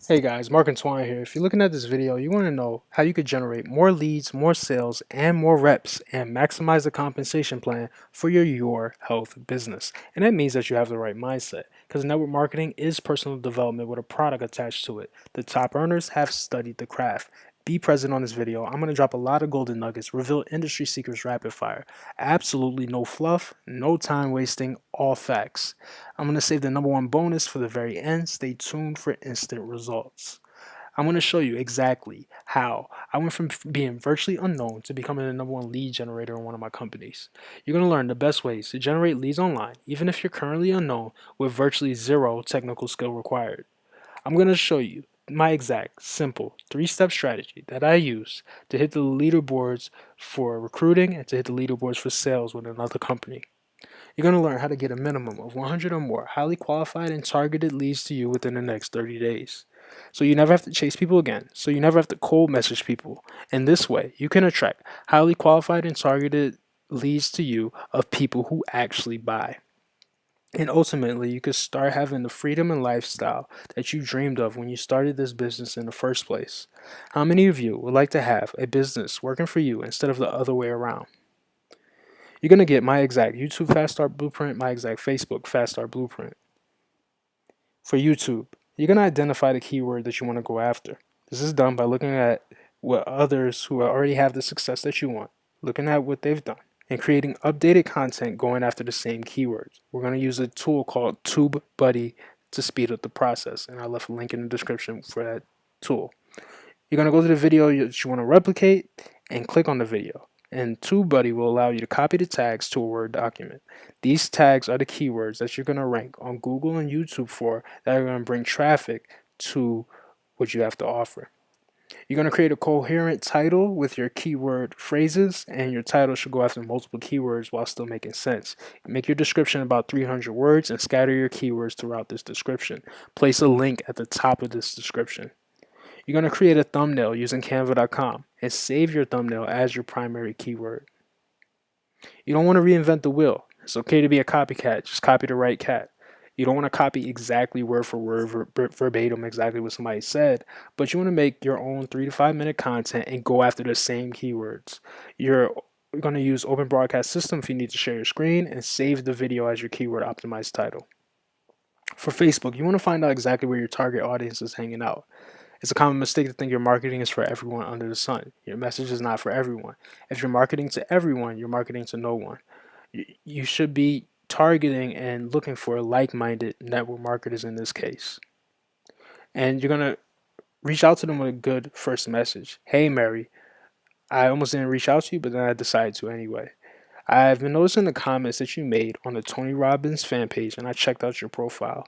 Hey guys, Mark and Twine here. If you're looking at this video, you want to know how you could generate more leads, more sales, and more reps and maximize the compensation plan for your health business. And that means that you have the right mindset because network marketing is personal development with a product attached to it. The top earners have studied the craft. Be present on this video. I'm going to drop a lot of golden nuggets, reveal industry secrets rapid fire. Absolutely no fluff, no time wasting, all facts. I'm going to save the number one bonus for the very end. Stay tuned for instant results. I'm going to show you exactly how I went from being virtually unknown to becoming the number one lead generator in one of my companies. You're going to learn the best ways to generate leads online, even if you're currently unknown, with virtually zero technical skill required. I'm going to show you my exact, simple, three-step strategy that I use to hit the leaderboards for recruiting and to hit the leaderboards for sales with another company. You're going to learn how to get a minimum of 100 or more highly qualified and targeted leads to you within the next 30 days. So you never have to chase people again. So you never have to cold message people. And this way, you can attract highly qualified and targeted leads to you of people who actually buy. And ultimately, you could start having the freedom and lifestyle that you dreamed of when you started this business in the first place. How many of you would like to have a business working for you instead of the other way around? You're going to get my exact YouTube Fast Start Blueprint, my exact Facebook Fast Start Blueprint. For YouTube, you're going to identify the keyword that you want to go after. This is done by looking at what others who already have the success that you want, looking at what they've done, and creating updated content going after the same keywords. We're going to use a tool called TubeBuddy to speed up the process, and I left a link in the description for that tool. You're going to go to the video that you want to replicate and click on the video. And TubeBuddy will allow you to copy the tags to a Word document. These tags are the keywords that you're going to rank on Google and YouTube for that are going to bring traffic to what you have to offer. You're going to create a coherent title with your keyword phrases, and your title should go after multiple keywords while still making sense. Make your description about 300 words and scatter your keywords throughout this description. Place a link at the top of this description. You're going to create a thumbnail using canva.com and save your thumbnail as your primary keyword. You don't want to reinvent the wheel. It's okay to be a copycat. Just copy the right cat. You don't want to copy exactly word for word, verbatim, exactly what somebody said, but you want to make your own 3 to 5 minute content and go after the same keywords. You're going to use Open Broadcast System if you need to share your screen and save the video as your keyword optimized title. For Facebook, you want to find out exactly where your target audience is hanging out. It's a common mistake to think your marketing is for everyone under the sun. Your message is not for everyone. If you're marketing to everyone, you're marketing to no one. You should be targeting and looking for like-minded network marketers in this case. And you're going to reach out to them with a good first message. Hey, Mary, I almost didn't reach out to you, but then I decided to anyway. I've been noticing the comments that you made on the Tony Robbins fan page, and I checked out your profile.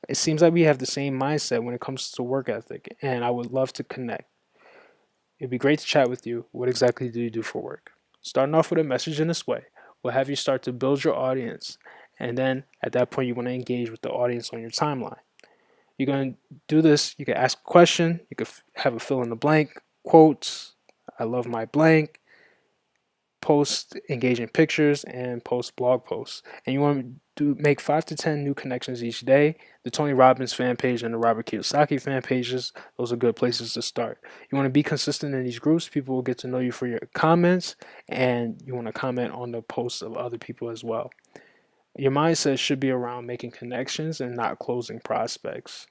It seems like we have the same mindset when it comes to work ethic, and I would love to connect. It'd be great to chat with you. What exactly do you do for work? Starting off with a message in this way will have you start to build your audience, and then at that point, you want to engage with the audience on your timeline. You're going to do this. You can ask a question, you could have a fill in the blank, quotes, I love my blank, post engaging pictures, and post blog posts. And you want to make 5 to 10 new connections each day. The Tony Robbins fan page and the Robert Kiyosaki fan pages, those are good places to start. You want to be consistent in these groups. People will get to know you for your comments, and you want to comment on the posts of other people as well. Your mindset should be around making connections and not closing prospects.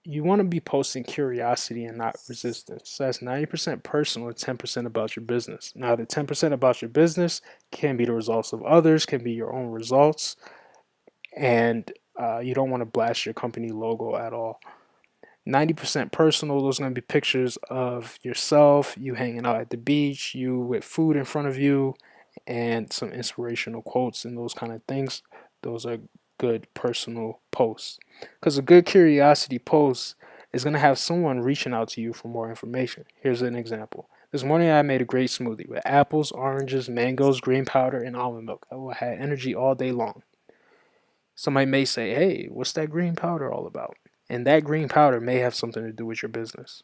You want to be posting curiosity and not resistance. So that's 90% personal and 10% about your business. Now, the 10% about your business can be the results of others, can be your own results, and you don't want to blast your company logo at all. 90% personal, those are going to be pictures of yourself, you hanging out at the beach, you with food in front of you, and some inspirational quotes and those kind of things. Those are good personal posts. Because a good curiosity post is going to have someone reaching out to you for more information. Here's an example. This morning I made a great smoothie with apples, oranges, mangoes, green powder, and almond milk. I had energy all day long. Somebody may say, hey, what's that green powder all about? And that green powder may have something to do with your business.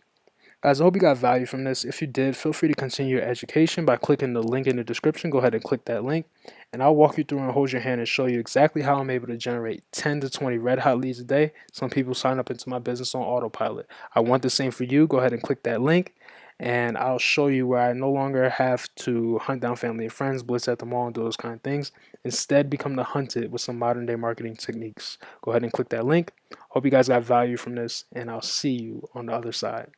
Guys, I hope you got value from this. If you did, feel free to continue your education by clicking the link in the description. Go ahead and click that link, and I'll walk you through and hold your hand and show you exactly how I'm able to generate 10 to 20 red hot leads a day. Some people sign up into my business on autopilot. I want the same for you. Go ahead and click that link, and I'll show you where I no longer have to hunt down family and friends, blitz at the mall, and do those kind of things. Instead, become the hunted with some modern day marketing techniques. Go ahead and click that link. Hope you guys got value from this, and I'll see you on the other side.